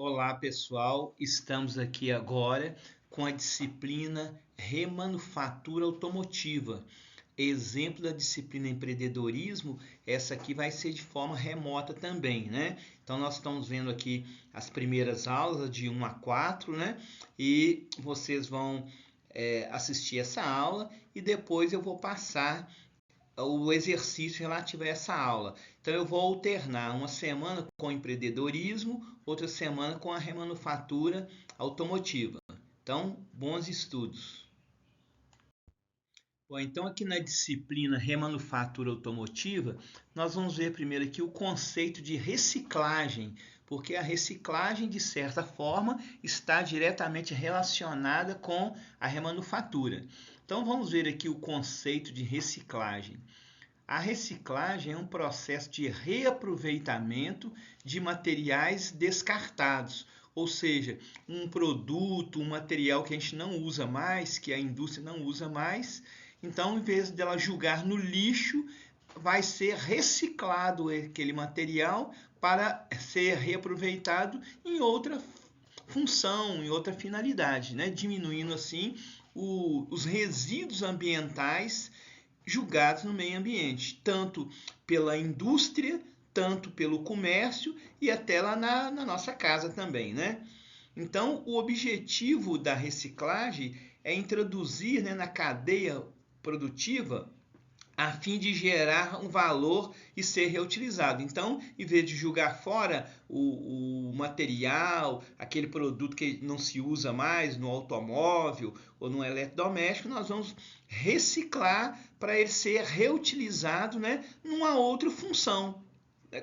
Olá, pessoal. Estamos aqui agora com a disciplina Remanufatura Automotiva. Exemplo da disciplina empreendedorismo, essa aqui vai ser de forma remota também, né? Então nós estamos vendo aqui as primeiras aulas de 1 a 4, né? E vocês vão assistir essa aula e depois eu vou passar o exercício relativo a essa aula. Então eu vou alternar uma semana com empreendedorismo, outra semana com a remanufatura automotiva. Então, bons estudos. Bom, então aqui na disciplina Remanufatura Automotiva, nós vamos ver primeiro aqui o conceito de reciclagem, porque a reciclagem, de certa forma, está diretamente relacionada com a remanufatura. Então vamos ver aqui o conceito de reciclagem. A reciclagem é um processo de reaproveitamento de materiais descartados, ou seja, um produto, um material que a gente não usa mais, que a indústria não usa mais, então, em vez dela jogar no lixo, vai ser reciclado aquele material para ser reaproveitado em outra função, em outra finalidade, né? Diminuindo assim os resíduos ambientais julgados no meio ambiente, tanto pela indústria, tanto pelo comércio e até lá na nossa casa também, né? Então, o objetivo da reciclagem é introduzir, né, na cadeia produtiva a fim de gerar um valor e ser reutilizado. Então, em vez de jogar fora o material, aquele produto que não se usa mais no automóvel ou no eletrodoméstico, nós vamos reciclar para ele ser reutilizado, né, numa outra função.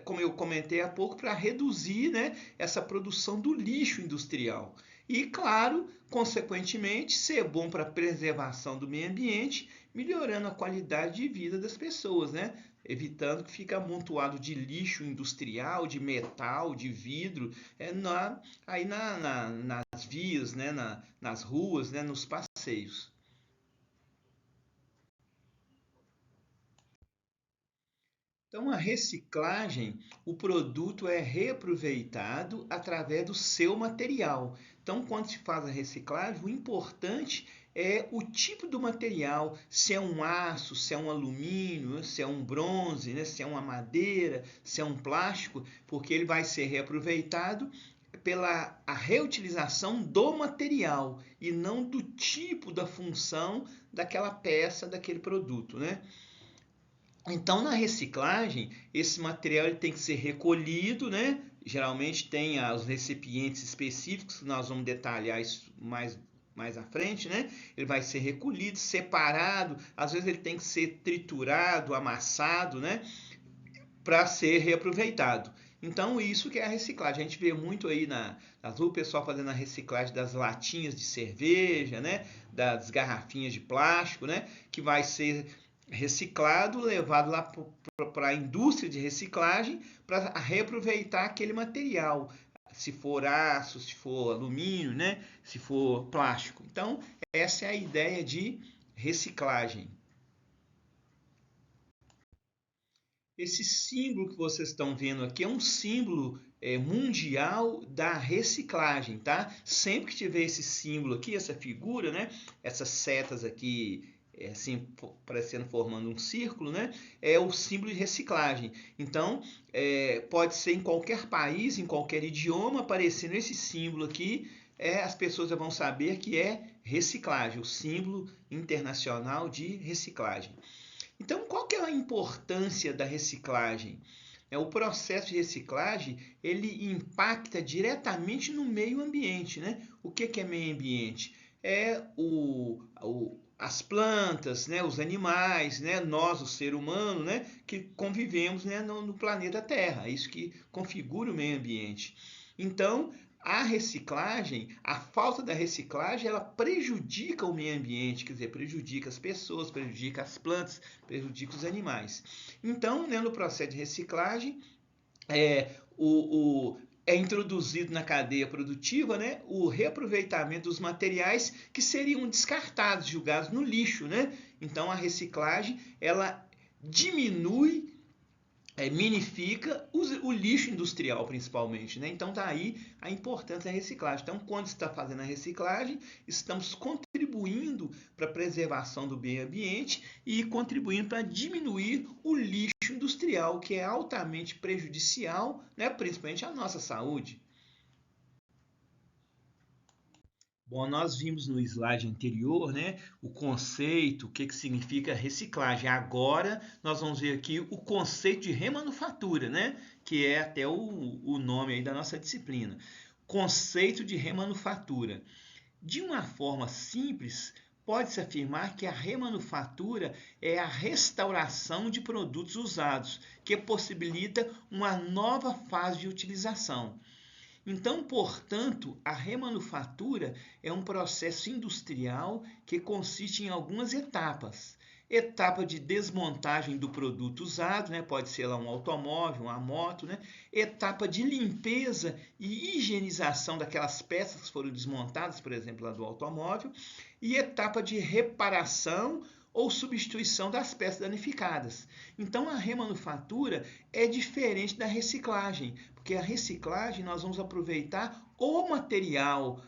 Como eu comentei há pouco, para reduzir, né, essa produção do lixo industrial. E, claro, consequentemente, ser bom para a preservação do meio ambiente, melhorando a qualidade de vida das pessoas, né? Evitando que fique amontoado de lixo industrial, de metal, de vidro, nas vias, né? Nas ruas, né? Nos passeios. Então, a reciclagem, o produto é reaproveitado através do seu material. Então, quando se faz a reciclagem, o importante é o tipo do material, se é um aço, se é um alumínio, se é um bronze, né? Se é uma madeira, se é um plástico, porque ele vai ser reaproveitado pela a reutilização do material e não do tipo da função daquela peça, daquele produto, né? Então, na reciclagem, esse material ele tem que ser recolhido, né? Geralmente tem os recipientes específicos, que nós vamos detalhar isso mais à frente, né? Ele vai ser recolhido, separado, às vezes ele tem que ser triturado, amassado, né? Para ser reaproveitado. Então, isso que é a reciclagem. A gente vê muito aí nas ruas o pessoal fazendo a reciclagem das latinhas de cerveja, né? Das garrafinhas de plástico, né? Que vai ser reciclado, levado lá para a indústria de reciclagem para reaproveitar aquele material. Se for aço, se for alumínio, né? Se for plástico. Então, essa é a ideia de reciclagem. Esse símbolo que vocês estão vendo aqui é um símbolo mundial da reciclagem, tá? Sempre que tiver esse símbolo aqui, essa figura, né? Essas setas aqui, assim, parecendo formando um círculo, né? É o símbolo de reciclagem. Então, pode ser em qualquer país, em qualquer idioma, aparecendo esse símbolo aqui, as pessoas vão saber que é reciclagem, o símbolo internacional de reciclagem. Então, qual que é a importância da reciclagem? O processo de reciclagem ele impacta diretamente no meio ambiente, né? O que é meio ambiente? É as plantas, né? Os animais, né? Nós, o ser humano, né? Que convivemos, né? no planeta Terra. É isso que configura o meio ambiente. Então, a reciclagem, a falta da reciclagem, ela prejudica o meio ambiente, quer dizer, prejudica as pessoas, prejudica as plantas, prejudica os animais. Então, né, no processo de reciclagem, é introduzido na cadeia produtiva, né, o reaproveitamento dos materiais que seriam descartados, jogados no lixo, né? Então, a reciclagem ela diminui minifica o lixo industrial, principalmente, né? Então, daí a importância da reciclagem. Então, quando está fazendo a reciclagem, estamos contribuindo para a preservação do meio ambiente e contribuindo para diminuir o lixo industrial, que é altamente prejudicial, né? Principalmente à nossa saúde. Bom, nós vimos no slide anterior, né, o conceito, o que significa reciclagem. Agora nós vamos ver aqui o conceito de remanufatura, né, que é até o nome aí da nossa disciplina. Conceito de remanufatura. De uma forma simples, pode-se afirmar que a remanufatura é a restauração de produtos usados, que possibilita uma nova fase de utilização. Então, portanto, a remanufatura é um processo industrial que consiste em algumas etapas. Etapa de desmontagem do produto usado, né? Pode ser lá um automóvel, uma moto, né? Etapa de limpeza e higienização daquelas peças que foram desmontadas, por exemplo, lá do automóvel, e etapa de reparação ou substituição das peças danificadas. Então, a remanufatura é diferente da reciclagem, porque a reciclagem nós vamos aproveitar o material,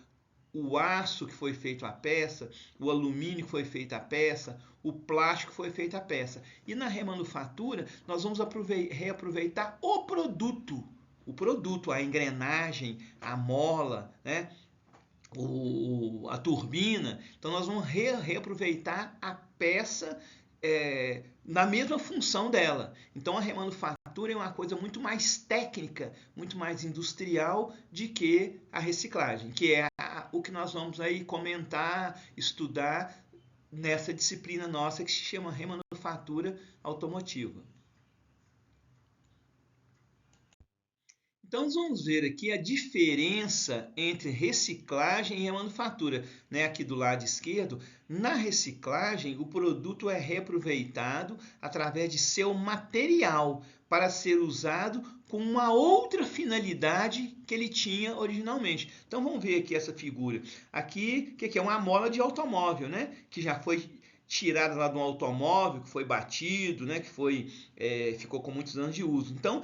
o aço que foi feito a peça, o alumínio que foi feito a peça, o plástico que foi feito a peça. E na remanufatura nós vamos reaproveitar o produto, a engrenagem, a mola, né? A turbina. Então nós vamos reaproveitar a peça na mesma função dela. Então a remanufatura é uma coisa muito mais técnica, muito mais industrial de que a reciclagem, que é o que nós vamos aí comentar, estudar nessa disciplina nossa que se chama remanufatura automotiva. Então, nós vamos ver aqui a diferença entre reciclagem e remanufatura. Né? Aqui do lado esquerdo, na reciclagem, o produto é reaproveitado através de seu material para ser usado com uma outra finalidade que ele tinha originalmente. Então, vamos ver aqui essa figura. Aqui, o que é uma mola de automóvel, né? Que já foi tirada lá de um automóvel que foi batido, né, que ficou com muitos anos de uso. Então,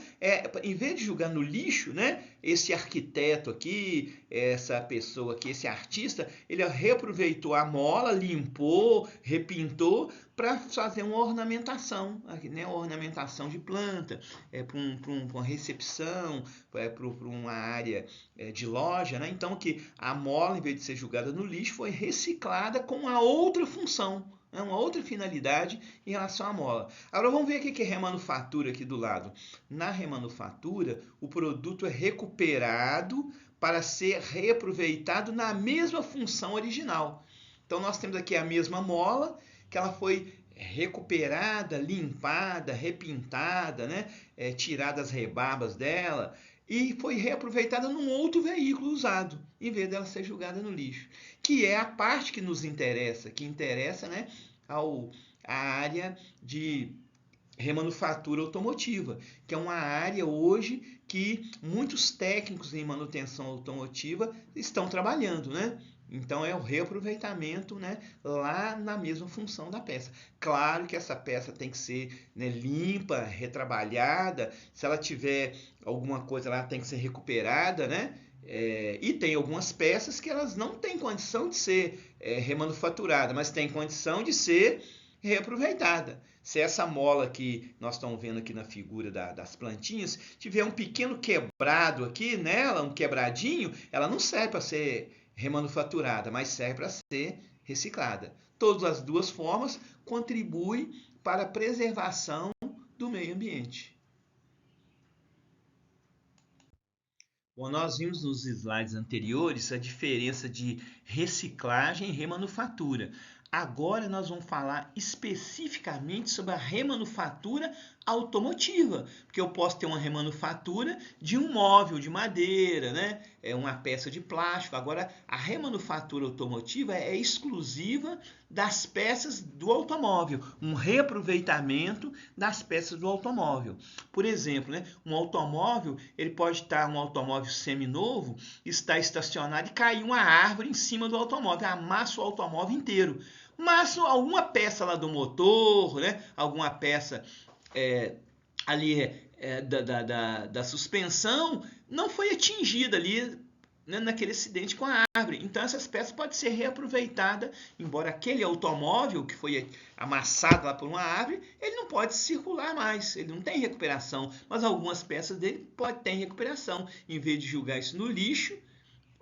em vez de jogar no lixo, né, esse arquiteto aqui, essa pessoa aqui, esse artista, ele reaproveitou a mola, limpou, repintou para fazer uma ornamentação, né, uma ornamentação de planta, para uma recepção, para uma área de loja. Né? Então, que a mola, em vez de ser jogada no lixo, foi reciclada com uma outra função, uma outra finalidade em relação à mola. Agora vamos ver o que é remanufatura aqui do lado. Na remanufatura, o produto é recuperado para ser reaproveitado na mesma função original. Então nós temos aqui a mesma mola, que ela foi recuperada, limpada, repintada, né? Tirada as rebarbas dela, e foi reaproveitada num outro veículo usado, em vez dela ser jogada no lixo. Que é a parte que nos interessa, que interessa, né, a área de remanufatura automotiva, que é uma área hoje que muitos técnicos em manutenção automotiva estão trabalhando, né? Então é o reaproveitamento, né, lá na mesma função da peça. Claro que essa peça tem que ser, né, limpa, retrabalhada. Se ela tiver alguma coisa lá, tem que ser recuperada, né? E tem algumas peças que elas não têm condição de ser remanufaturada, mas tem condição de ser reaproveitada. Se essa mola que nós estamos vendo aqui na figura das plantinhas tiver um pequeno quebrado aqui nela, um quebradinho, ela não serve para ser remanufaturada, mas serve para ser reciclada. Todas as duas formas contribuem para a preservação do meio ambiente. Bom, nós vimos nos slides anteriores a diferença de reciclagem e remanufatura. Agora nós vamos falar especificamente sobre a remanufatura automotiva, porque eu posso ter uma remanufatura de um móvel de madeira, né? Uma peça de plástico. Agora, a remanufatura automotiva é exclusiva das peças do automóvel, um reaproveitamento das peças do automóvel. Por exemplo, né? Um automóvel, ele pode estar um automóvel seminovo, está estacionado e cair uma árvore em cima do automóvel, amassa o automóvel inteiro. Mas alguma peça lá do motor, né? Alguma peça ali da suspensão não foi atingida ali, né, naquele acidente com a árvore. Então essas peças podem ser reaproveitadas, embora aquele automóvel que foi amassado lá por uma árvore, ele não pode circular mais, ele não tem recuperação, mas algumas peças dele podem ter recuperação. Em vez de jogar isso no lixo,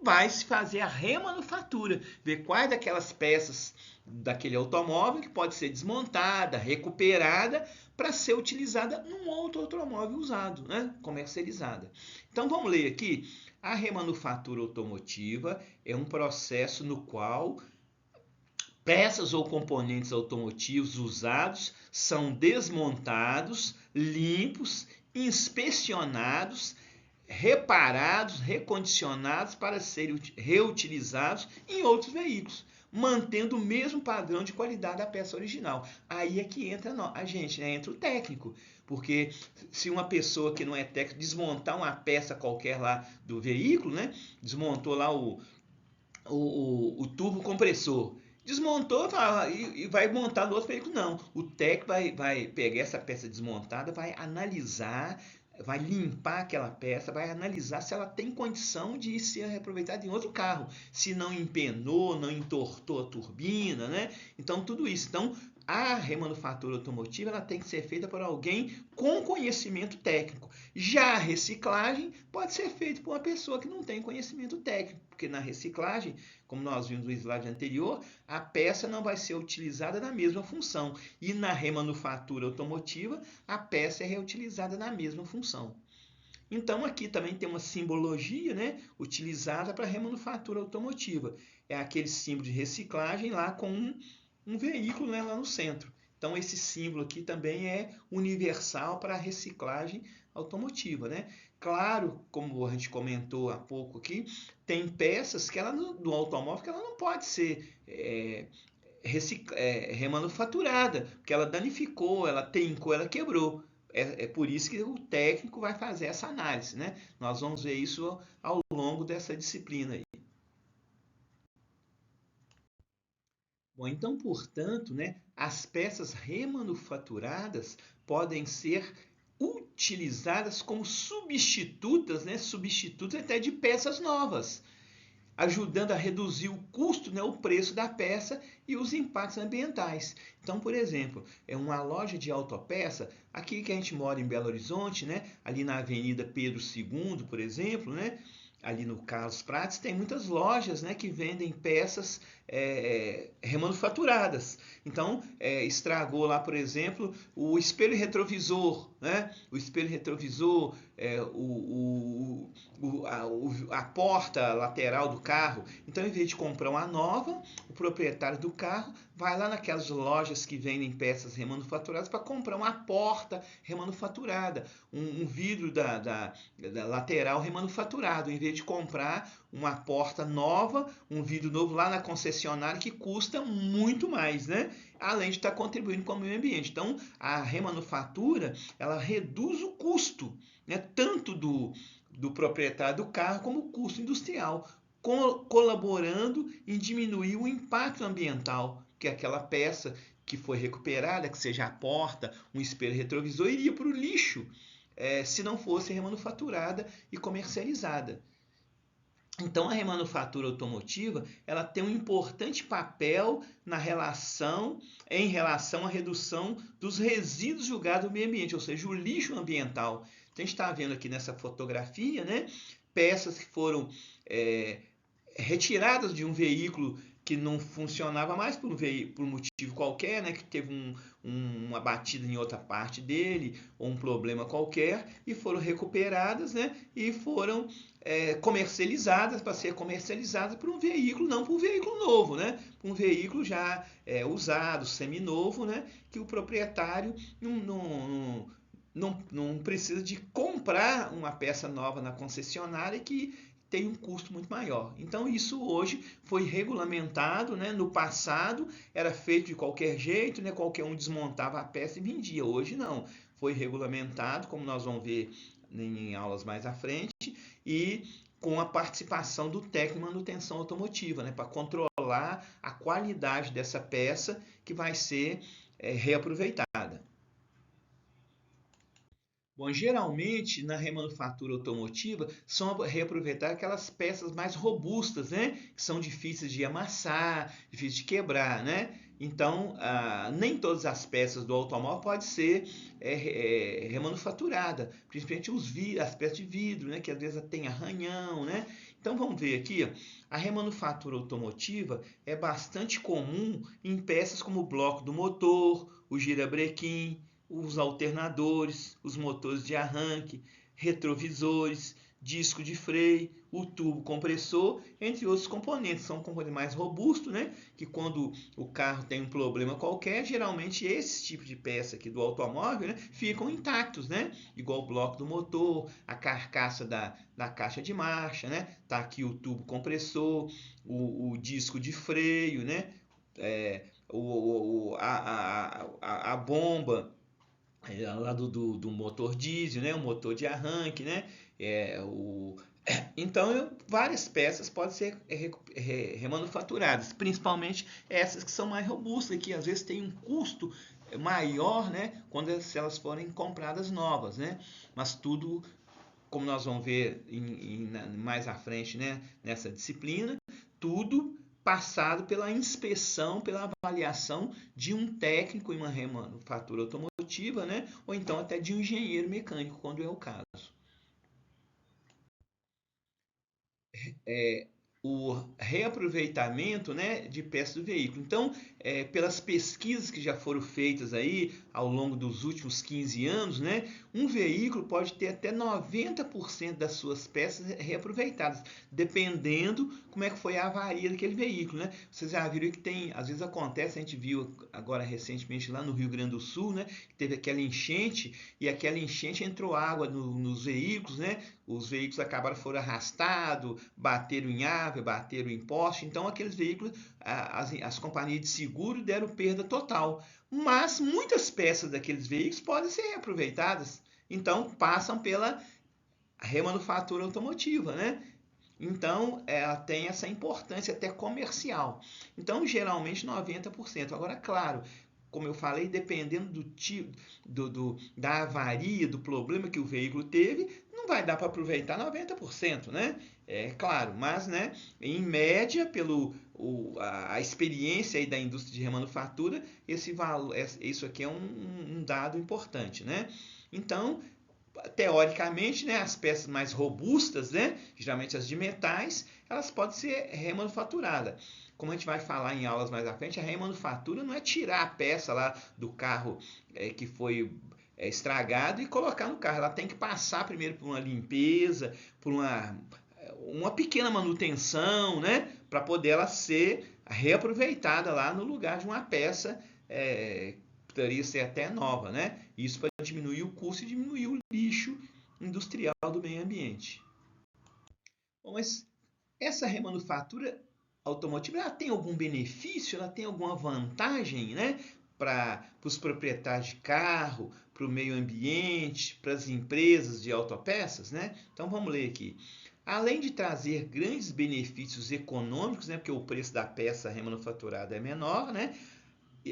vai se fazer a remanufatura, ver quais daquelas peças daquele automóvel que pode ser desmontada, recuperada, para ser utilizada num outro automóvel usado, né? Comercializada. Então vamos ler aqui. A remanufatura automotiva é um processo no qual peças ou componentes automotivos usados são desmontados, limpos, inspecionados, reparados, recondicionados para serem reutilizados em outros veículos, mantendo o mesmo padrão de qualidade da peça original. Aí é que entra a gente, né? Entra o técnico, porque se uma pessoa que não é técnico desmontar uma peça qualquer lá do veículo, né? Desmontou lá o turbo compressor, desmontou e vai montar no outro veículo. Não, o técnico vai pegar essa peça desmontada, vai analisar, vai limpar aquela peça, vai analisar se ela tem condição de ser reaproveitada em outro carro, se não empenou, não entortou a turbina, né? Então tudo isso. Então a remanufatura automotiva ela tem que ser feita por alguém com conhecimento técnico. Já a reciclagem pode ser feita por uma pessoa que não tem conhecimento técnico, porque na reciclagem, como nós vimos no slide anterior, a peça não vai ser utilizada na mesma função. E na remanufatura automotiva, a peça é reutilizada na mesma função. Então aqui também tem uma simbologia, né, utilizada para a remanufatura automotiva. É aquele símbolo de reciclagem lá com um veículo, né, lá no centro. Então esse símbolo aqui também é universal para a reciclagem automotiva, né? Claro, como a gente comentou há pouco aqui, tem peças que ela do automóvel que ela não pode ser remanufaturada, porque ela danificou, ela trincou, ela quebrou. É por isso que o técnico vai fazer essa análise, né? Nós vamos ver isso ao longo dessa disciplina aí. Bom, então, portanto, né, as peças remanufaturadas podem ser utilizadas como substitutas, né, substitutos até de peças novas, ajudando a reduzir o custo, né, o preço da peça e os impactos ambientais. Então, por exemplo, é uma loja de autopeça, aqui que a gente mora em Belo Horizonte, né, ali na Avenida Pedro II, por exemplo, né, ali no Carlos Prates, tem muitas lojas, né, que vendem peças remanufaturadas. Então, estragou lá, por exemplo, o espelho retrovisor, né? O espelho retrovisor, a porta lateral do carro. Então, em vez de comprar uma nova, o proprietário do carro vai lá naquelas lojas que vendem peças remanufaturadas para comprar uma porta remanufaturada, um vidro da lateral remanufaturado, em vez de comprar uma porta nova, um vidro novo lá na concessionária que custa muito mais, né? Além de estar contribuindo com o meio ambiente. Então, a remanufatura, ela reduz o custo, né? Tanto do proprietário do carro como o custo industrial, colaborando em diminuir o impacto ambiental que aquela peça que foi recuperada, que seja a porta, um espelho retrovisor, iria para o lixo se não fosse remanufaturada e comercializada. Então, a remanufatura automotiva ela tem um importante papel em relação à redução dos resíduos julgados no meio ambiente, ou seja, o lixo ambiental. Então, a gente está vendo aqui nessa fotografia, né, peças que foram retiradas de um veículo que não funcionava mais por um motivo qualquer, né, que teve uma batida em outra parte dele ou um problema qualquer, e foram recuperadas, né, e foram comercializadas para ser comercializadas por um veículo, não por um veículo novo, né, por um veículo já usado, seminovo, né, que o proprietário não precisa de comprar uma peça nova na concessionária que tem um custo muito maior. Então isso hoje foi regulamentado, né? No passado era feito de qualquer jeito, né? Qualquer um desmontava a peça e vendia. Hoje não, foi regulamentado, como nós vamos ver em aulas mais à frente, e com a participação do técnico de manutenção automotiva, né? Para controlar a qualidade dessa peça que vai ser reaproveitada. Bom, geralmente na remanufatura automotiva são reaproveitadas aquelas peças mais robustas, né? Que são difíceis de amassar, difíceis de quebrar, né? Então, nem todas as peças do automóvel podem ser remanufaturada, principalmente as peças de vidro, né? Que às vezes tem arranhão, né? Então vamos ver aqui, ó. A remanufatura automotiva é bastante comum em peças como o bloco do motor, o girabrequim, os alternadores, os motores de arranque, retrovisores, disco de freio, o tubo compressor, entre outros componentes. São componentes mais robustos, né? Que quando o carro tem um problema qualquer, geralmente esse tipo de peça aqui do automóvel, né, ficam intactos, né? Igual o bloco do motor, a carcaça da caixa de marcha, né? Tá aqui o tubo compressor, o disco de freio, né? A bomba lá do motor diesel, né? O motor de arranque, né? Então, várias peças podem ser remanufaturadas, principalmente essas que são mais robustas, que às vezes têm um custo maior, né? Quando elas forem compradas novas, né? Mas tudo, como nós vamos ver mais à frente, né? Nessa disciplina, tudo passado pela inspeção, pela avaliação de um técnico em uma remanufatura automotiva, né? Ou então até de um engenheiro mecânico, quando é o caso. É, o reaproveitamento, né, de peças do veículo. Então, pelas pesquisas que já foram feitas aí ao longo dos últimos 15 anos, né, um veículo pode ter até 90% das suas peças reaproveitadas, dependendo como é que foi a avaria daquele veículo, né? Vocês já viram que tem, às vezes acontece, a gente viu agora recentemente lá no Rio Grande do Sul, né, que teve aquela enchente e aquela enchente entrou água nos veículos, né? Os veículos acabaram foram arrastados, bateram em árvore, bateram em poste. Então, aqueles veículos, as companhias de seguro deram perda total. Mas muitas peças daqueles veículos podem ser reaproveitadas. Então, passam pela remanufatura automotiva, né? Então, ela tem essa importância até comercial. Então, geralmente 90%. Agora, claro, como eu falei, dependendo do tipo, da avaria, do problema que o veículo teve, não vai dar para aproveitar 90%, né? É claro, mas, né, em média, a experiência aí da indústria de remanufatura, isso aqui é um dado importante, né? Então, teoricamente, né, as peças mais robustas, né, geralmente as de metais, elas podem ser remanufaturadas. Como a gente vai falar em aulas mais à frente, a remanufatura não é tirar a peça lá do carro que foi estragado e colocar no carro. Ela tem que passar primeiro por uma limpeza, por uma pequena manutenção, né, para poder ela ser reaproveitada lá no lugar de uma peça poderia ser até nova, né? Isso para diminuir o custo e diminuir o lixo industrial do meio ambiente. Bom, mas essa remanufatura automotiva, ela tem algum benefício? Ela tem alguma vantagem, né? Para os proprietários de carro, para o meio ambiente, para as empresas de autopeças, né? Então vamos ler aqui. Além de trazer grandes benefícios econômicos, né, porque o preço da peça remanufaturada é menor, né,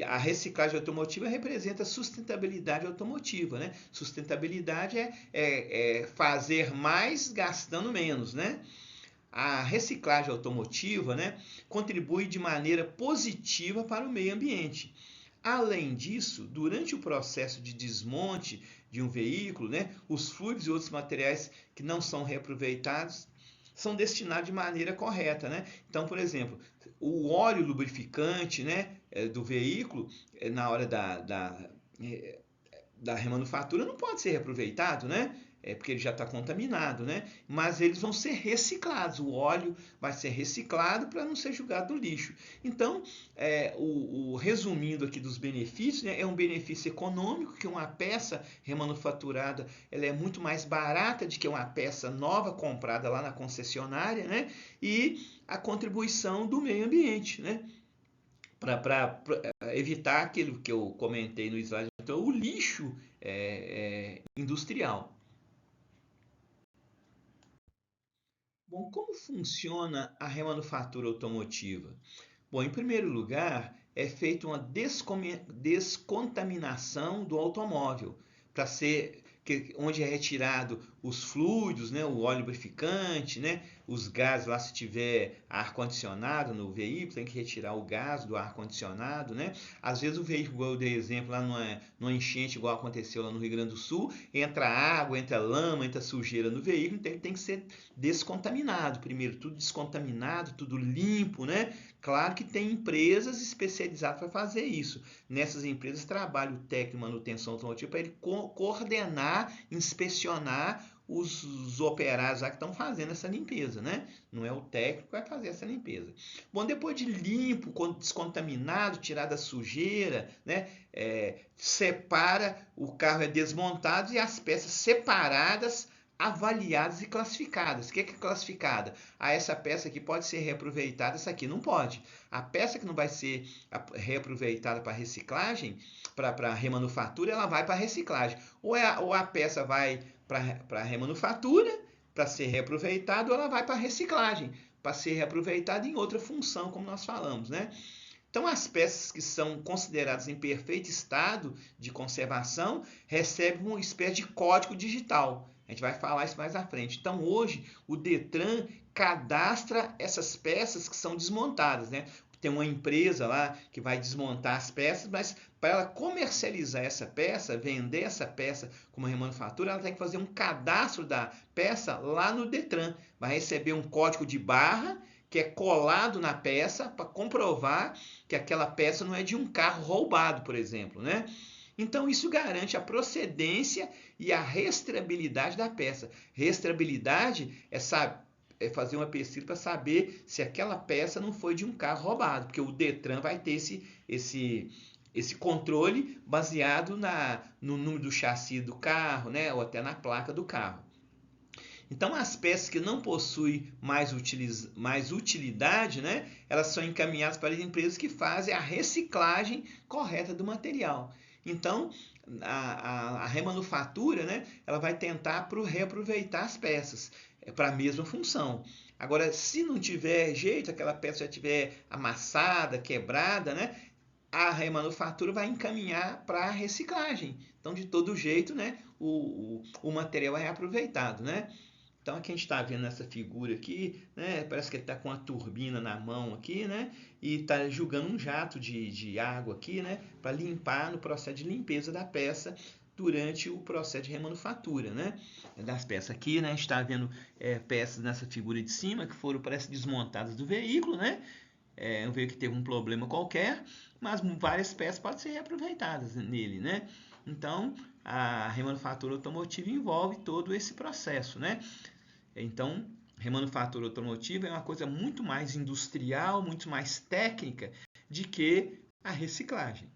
a reciclagem automotiva representa sustentabilidade automotiva, né? Sustentabilidade é fazer mais gastando menos, né? A reciclagem automotiva, né, contribui de maneira positiva para o meio ambiente. Além disso, durante o processo de desmonte de um veículo, né, os fluidos e outros materiais que não são reaproveitados são destinados de maneira correta, né? Então, por exemplo, o óleo lubrificante, né, do veículo na hora da remanufatura não pode ser reaproveitado, né? Porque ele já está contaminado, né? Mas eles vão ser reciclados. O óleo vai ser reciclado para não ser jogado no lixo. Então, resumindo aqui dos benefícios, né, é um benefício econômico, que uma peça remanufaturada ela é muito mais barata do que uma peça nova comprada lá na concessionária, né? E a contribuição do meio ambiente, né? Para evitar aquilo que eu comentei no slide, então, o lixo industrial. Bom, como funciona a remanufatura automotiva? Bom, em primeiro lugar, é feita uma descontaminação do automóvel para ser onde é retirado os fluidos, né, o óleo lubrificante, né, os gases lá, se tiver ar-condicionado no veículo, tem que retirar o gás do ar-condicionado, né? Às vezes o veículo, igual eu dei exemplo, lá numa enchente, igual aconteceu lá no Rio Grande do Sul, entra água, entra lama, entra sujeira no veículo, então ele tem que ser descontaminado. Primeiro, tudo descontaminado, tudo limpo, né? Claro que tem empresas especializadas para fazer isso. Nessas empresas trabalha o técnico de manutenção automotiva para ele coordenar, inspecionar os operários lá que estão fazendo essa limpeza, né? Não é o técnico que vai fazer essa limpeza. Bom, depois de limpo, descontaminado, tirada a sujeira, né? Separa, o carro é desmontado e as peças separadas, avaliadas e classificadas. O que é classificada? Essa peça aqui pode ser reaproveitada, essa aqui não pode. A peça que não vai ser reaproveitada para reciclagem, para remanufatura, ela vai para reciclagem. Ou a peça vai para remanufatura, para ser reaproveitada, ou ela vai para reciclagem, para ser reaproveitada em outra função, como nós falamos, né? Então, as peças que são consideradas em perfeito estado de conservação recebem uma espécie de código digital. A gente vai falar isso mais à frente. Então, hoje, o Detran cadastra essas peças que são desmontadas, né? Tem uma empresa lá que vai desmontar as peças, mas para ela comercializar essa peça, vender essa peça como remanufatura, ela tem que fazer um cadastro da peça lá no Detran. Vai receber um código de barra que é colado na peça para comprovar que aquela peça não é de um carro roubado, por exemplo, né? Então isso garante a procedência e a rastreabilidade da peça. Rastreabilidade é fazer uma pesquisa para saber se aquela peça não foi de um carro roubado, porque o Detran vai ter esse controle baseado no número do chassi do carro, né, ou até na placa do carro. Então, as peças que não possuem mais utilidade, né, elas são encaminhadas para as empresas que fazem a reciclagem correta do material. Então, a remanufatura, né, ela vai tentar reaproveitar as peças para a mesma função. Agora, se não tiver jeito, aquela peça já estiver amassada, quebrada, né, a remanufatura vai encaminhar para a reciclagem. Então, de todo jeito, né, o material é reaproveitado, né? Então aqui a gente está vendo essa figura aqui, né? Parece que ele está com uma turbina na mão aqui, né? E está jogando um jato de água aqui, né? Para limpar no processo de limpeza da peça durante o processo de remanufatura, né? Das peças aqui, né? A gente está vendo peças nessa figura de cima que foram, parece, desmontadas do veículo, né? Um veículo que teve um problema qualquer, mas várias peças podem ser reaproveitadas nele, né? Então, a remanufatura automotiva envolve todo esse processo, né? Então, remanufatura automotiva é uma coisa muito mais industrial, muito mais técnica de que a reciclagem.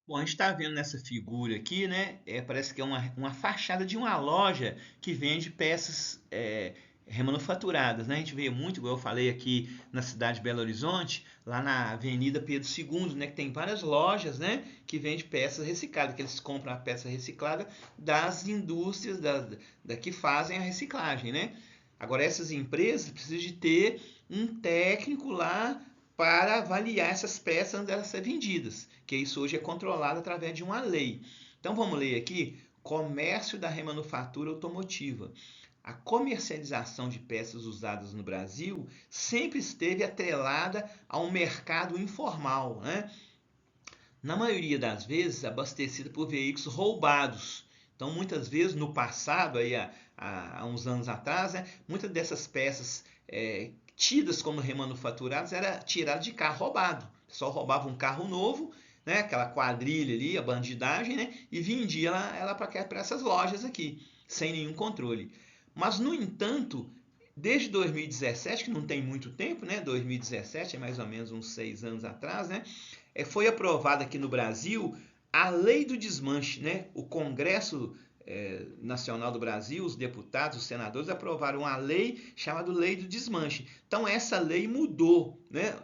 Bom, a gente está vendo nessa figura aqui, né? Parece que é uma fachada de uma loja que vende peças remanufaturadas, né? A gente vê muito, igual eu falei aqui na cidade de Belo Horizonte, lá na Avenida Pedro II, né? Que tem várias lojas, né? Que vende peças recicladas, que eles compram a peça reciclada das indústrias que fazem a reciclagem, né? Agora, essas empresas precisam de ter um técnico lá para avaliar essas peças antes de elas serem vendidas, que isso hoje é controlado através de uma lei. Então vamos ler aqui: comércio da remanufatura automotiva. A comercialização de peças usadas no Brasil sempre esteve atrelada a um mercado informal, né? Na maioria das vezes abastecida por veículos roubados. Então, muitas vezes no passado, aí, há uns anos atrás, né, muitas dessas peças tidas como remanufaturadas era tirada de carro roubado. O pessoal roubava um carro novo, né, aquela quadrilha ali, a bandidagem, né, e vendia ela para essas lojas aqui, sem nenhum controle. Mas, no entanto, desde 2017, que não tem muito tempo, né, 2017 é mais ou menos uns 6 anos atrás, né, foi aprovada aqui no Brasil a Lei do Desmanche, né? O Congresso Nacional do Brasil, os deputados, os senadores aprovaram uma lei chamada Lei do Desmanche. Então essa lei mudou, né?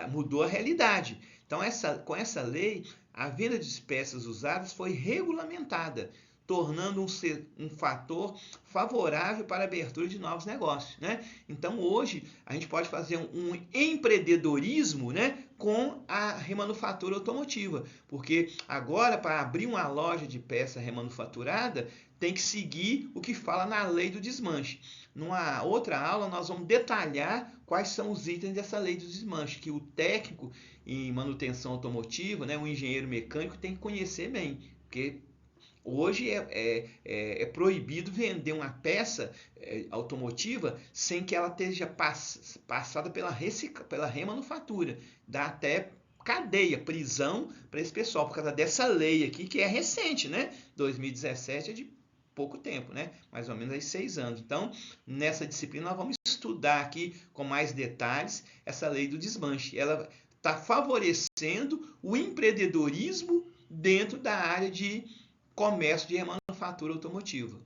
Mudou a realidade. Então com essa lei, a venda de peças usadas foi regulamentada. tornando um fator favorável para a abertura de novos negócios, né? Então, hoje, a gente pode fazer um empreendedorismo, né, com a remanufatura automotiva, porque agora, para abrir uma loja de peça remanufaturada, tem que seguir o que fala na lei do desmanche. Numa outra aula, nós vamos detalhar quais são os itens dessa lei do desmanche, que o técnico em manutenção automotiva, né, o engenheiro mecânico, tem que conhecer bem, porque hoje é proibido vender uma peça automotiva sem que ela esteja passada pela remanufatura. Dá até cadeia, prisão para esse pessoal, por causa dessa lei aqui, que é recente, né? 2017 é de pouco tempo, né? Mais ou menos aí 6 anos. Então, nessa disciplina, nós vamos estudar aqui com mais detalhes essa lei do desmanche. Ela está favorecendo o empreendedorismo dentro da área de comércio de remanufatura automotiva.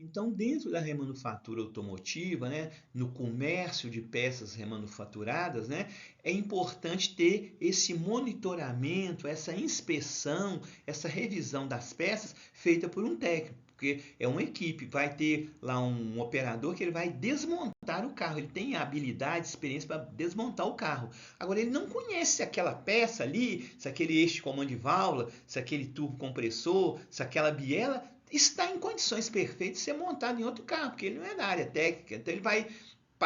Então, dentro da remanufatura automotiva, né, no comércio de peças remanufaturadas, né, é importante ter esse monitoramento, essa inspeção, essa revisão das peças feita por um técnico, porque é uma equipe, vai ter lá um operador que ele vai desmontar o carro, ele tem habilidade, experiência para desmontar o carro. Agora, ele não conhece aquela peça ali, se aquele eixo de comando de válvula, se aquele turbo compressor, se aquela biela está em condições perfeitas de ser montado em outro carro, porque ele não é da área técnica. Então, ele vai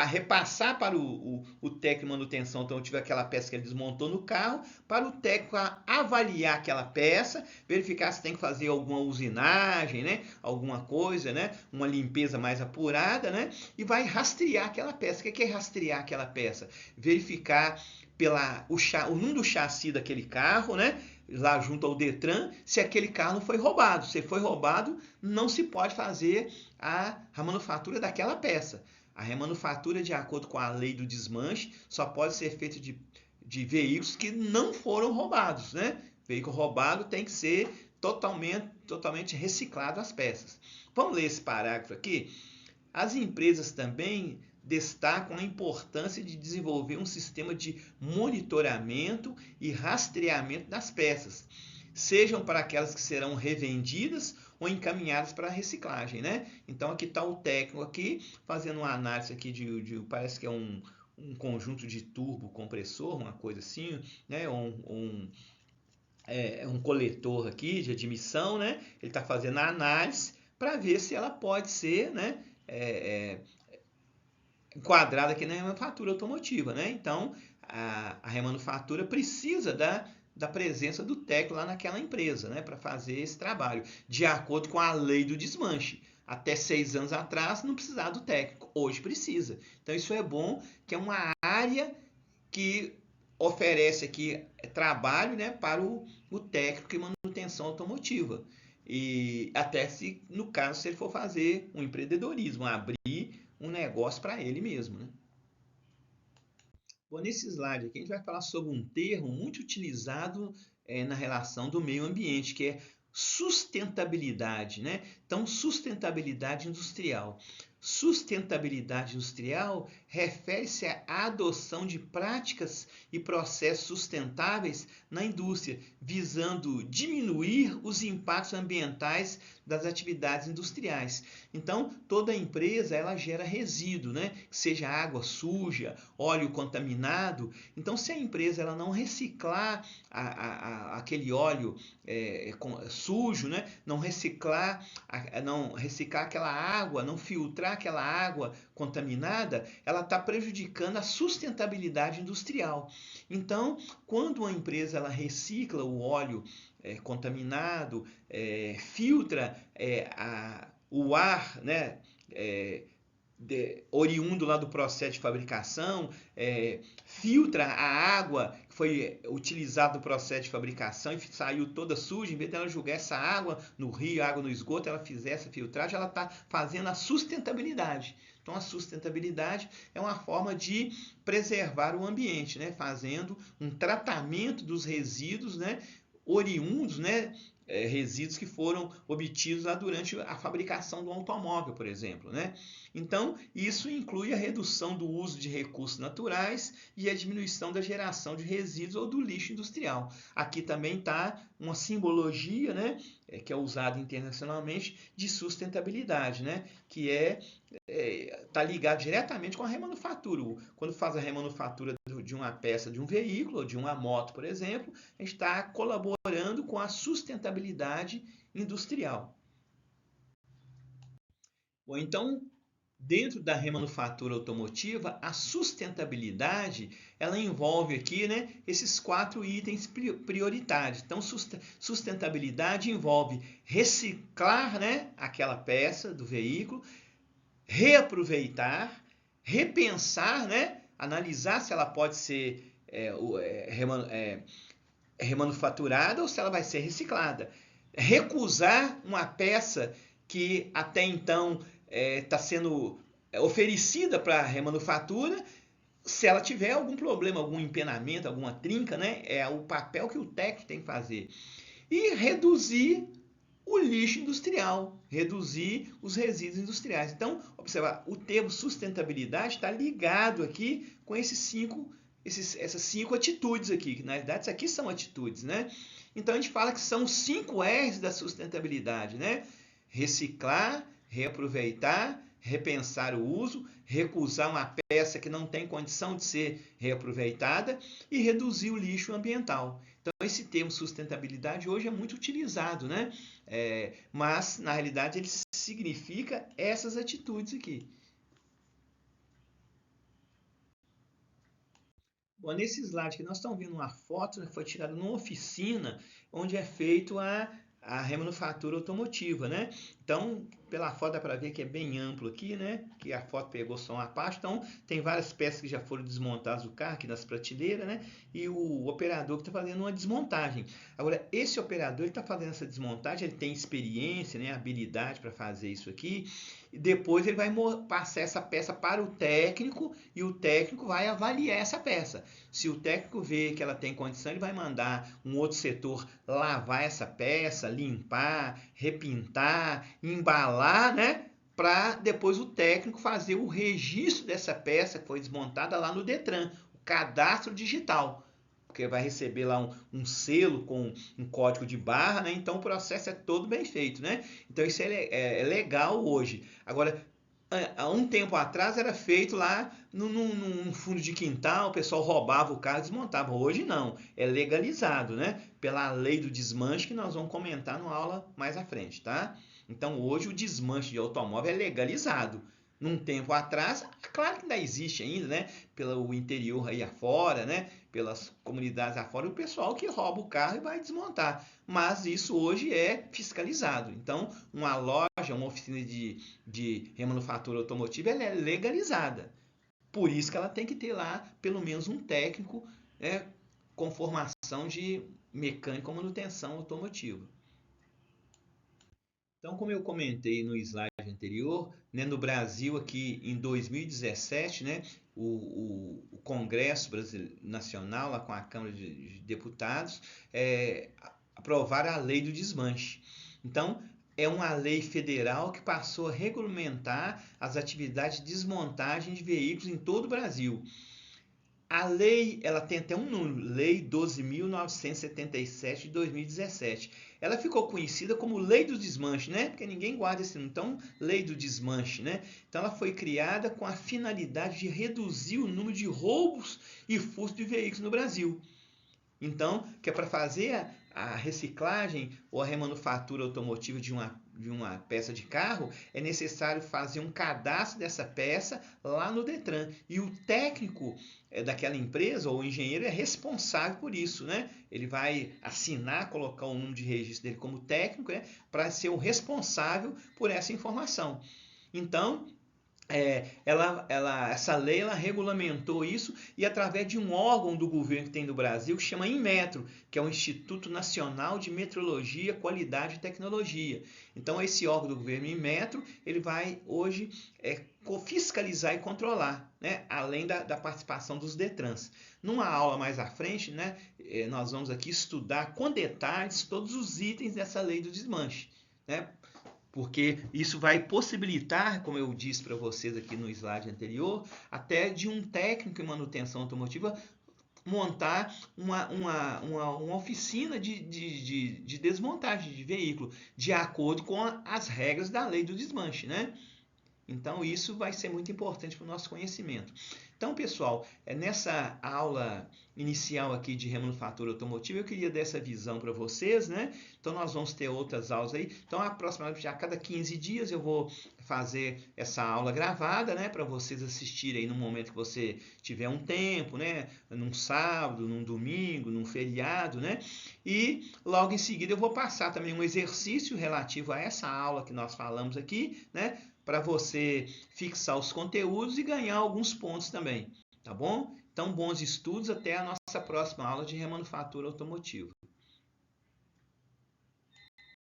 repassar para o técnico de manutenção automotiva aquela peça que ele desmontou no carro, para o técnico avaliar aquela peça, verificar se tem que fazer alguma usinagem, né? Alguma coisa, né? Uma limpeza mais apurada, né? E vai rastrear aquela peça. O que é rastrear aquela peça? Verificar o número do chassi daquele carro, né? Lá junto ao Detran, se aquele carro não foi roubado. Se foi roubado, não se pode fazer a manufatura daquela peça. A remanufatura, de acordo com a lei do desmanche, só pode ser feita de veículos que não foram roubados, né? Veículo roubado tem que ser totalmente reciclado as peças. Vamos ler esse parágrafo aqui? As empresas também destacam a importância de desenvolver um sistema de monitoramento e rastreamento das peças, sejam para aquelas que serão revendidas ou encaminhadas para a reciclagem, né? Então aqui está o técnico aqui fazendo uma análise aqui parece que é um conjunto de turbo compressor, uma coisa assim, né? Um coletor aqui de admissão, né? Ele está fazendo a análise para ver se ela pode ser, né? Enquadrada aqui na remanufatura automotiva, né? Então a remanufatura precisa da presença do técnico lá naquela empresa, né, para fazer esse trabalho, de acordo com a lei do desmanche. Até 6 anos atrás não precisava do técnico, hoje precisa. Então isso é bom, que é uma área que oferece aqui trabalho, né, para o técnico de manutenção automotiva. E até se, no caso, se ele for fazer um empreendedorismo, abrir um negócio para ele mesmo, né? Bom, nesse slide aqui a gente vai falar sobre um termo muito utilizado na relação do meio ambiente, que é sustentabilidade, né? Então, sustentabilidade industrial. Sustentabilidade industrial refere-se à adoção de práticas e processos sustentáveis na indústria, visando diminuir os impactos ambientais das atividades industriais. Então, toda empresa ela gera resíduo, né? Seja água suja, óleo contaminado. Então, se a empresa ela não reciclar aquele óleo sujo, né? Não reciclar aquela água, não filtrar aquela água contaminada, ela está prejudicando a sustentabilidade industrial. Então, quando uma empresa ela recicla o óleo contaminado, filtra o ar, né, oriundo lá do processo de fabricação, filtra a água que foi utilizada no processo de fabricação e saiu toda suja, em vez dela jogar essa água no rio, água no esgoto, ela fizer essa filtragem, ela está fazendo a sustentabilidade. Então, a sustentabilidade é uma forma de preservar o ambiente, né? Fazendo um tratamento dos resíduos, né? Oriundos, né? Resíduos que foram obtidos lá durante a fabricação do automóvel, por exemplo, né? Então, isso inclui a redução do uso de recursos naturais e a diminuição da geração de resíduos ou do lixo industrial. Aqui também está uma simbologia, né, que é usada internacionalmente, de sustentabilidade, né, que tá ligado diretamente com a remanufatura. Quando faz a remanufatura de uma peça de um veículo, ou de uma moto, por exemplo, a gente está colaborando com a sustentabilidade industrial. Ou então, dentro da remanufatura automotiva, a sustentabilidade ela envolve aqui, né, esses 4 itens prioritários. Então, sustentabilidade envolve reciclar, né, aquela peça do veículo, reaproveitar, repensar, né, analisar se ela pode ser remanufaturada ou se ela vai ser reciclada. Recusar uma peça que até então está sendo oferecida para remanufatura, se ela tiver algum problema, algum empenamento, alguma trinca, né? É o papel que o técnico tem que fazer. E reduzir o lixo industrial, reduzir os resíduos industriais. Então, observa, o termo sustentabilidade está ligado aqui com essas 5 atitudes aqui, que na verdade isso aqui são atitudes, né? Então a gente fala que são 5 R's da sustentabilidade, né? Reciclar, reaproveitar, repensar o uso, recusar uma peça que não tem condição de ser reaproveitada e reduzir o lixo ambiental. Então esse termo sustentabilidade hoje é muito utilizado, né? Mas na realidade ele significa essas atitudes aqui. Bom, nesse slide que nós estamos vendo uma foto que foi tirada numa oficina onde é feito a remanufatura automotiva, né? Então, pela foto dá para ver que é bem amplo aqui, né? Que a foto pegou só uma parte. Então, tem várias peças que já foram desmontadas do carro aqui nas prateleiras, né? E o operador que está fazendo uma desmontagem. Agora, esse operador que está fazendo essa desmontagem, ele tem experiência, né? Habilidade para fazer isso aqui. E depois ele vai passar essa peça para o técnico e o técnico vai avaliar essa peça. Se o técnico vê que ela tem condição, ele vai mandar um outro setor lavar essa peça, limpar, repintar, embalar, né? Para depois o técnico fazer o registro dessa peça que foi desmontada lá no Detran, o cadastro digital. Porque vai receber lá um selo com um código de barra, né? Então o processo é todo bem feito, né? Então isso é legal hoje. Agora, há um tempo atrás era feito lá num fundo de quintal, o pessoal roubava o carro e desmontava. Hoje não, é legalizado, né? Pela lei do desmanche que nós vamos comentar numa aula mais à frente, tá? Então hoje o desmanche de automóvel é legalizado. Num tempo atrás, claro que ainda existe ainda, né? Pelo interior aí afora, né? Pelas comunidades afora, o pessoal que rouba o carro e vai desmontar. Mas isso hoje é fiscalizado. Então, uma loja, uma oficina de remanufatura automotiva, ela é legalizada. Por isso que ela tem que ter lá pelo menos um técnico, né, com formação de mecânico ou manutenção automotiva. Então, como eu comentei no slide anterior, né, no Brasil aqui em 2017, né, o Congresso Nacional, lá com a Câmara de Deputados, aprovaram a lei do desmanche. Então, é uma lei federal que passou a regulamentar as atividades de desmontagem de veículos em todo o Brasil. A lei, ela tem até um número, Lei 12.977 de 2017. Ela ficou conhecida como Lei do Desmanche, né? Porque ninguém guarda esse nome. Então, Lei do Desmanche, né? Então, ela foi criada com a finalidade de reduzir o número de roubos e furtos de veículos no Brasil. Então, que é para fazer a reciclagem ou a remanufatura automotiva de uma peça de carro, é necessário fazer um cadastro dessa peça lá no Detran. E o técnico daquela empresa ou o engenheiro é responsável por isso, né? Ele vai assinar, colocar o número de registro dele como técnico, né? Para ser o responsável por essa informação. Então, essa lei ela regulamentou isso e através de um órgão do governo que tem no Brasil que chama Inmetro, que é o Instituto Nacional de Metrologia, Qualidade e Tecnologia. Então esse órgão do governo Inmetro, ele vai hoje fiscalizar e controlar, né? Além da participação dos Detrans. Numa aula mais à frente, né, nós vamos aqui estudar com detalhes todos os itens dessa lei do desmanche, né? Porque isso vai possibilitar, como eu disse para vocês aqui no slide anterior, até de um técnico em manutenção automotiva montar uma oficina de desmontagem de veículo, de acordo com as regras da lei do desmanche, né? Então, isso vai ser muito importante para o nosso conhecimento. Então, pessoal, nessa aula inicial aqui de remanufatura automotiva, eu queria dar essa visão para vocês, né? Então, nós vamos ter outras aulas aí. Então, aproximadamente a cada 15 dias eu vou fazer essa aula gravada, né? Para vocês assistirem aí no momento que você tiver um tempo, né? Num sábado, num domingo, num feriado, né? E logo em seguida eu vou passar também um exercício relativo a essa aula que nós falamos aqui, né? Para você fixar os conteúdos e ganhar alguns pontos também, tá bom? Então, bons estudos, até a nossa próxima aula de remanufatura automotiva.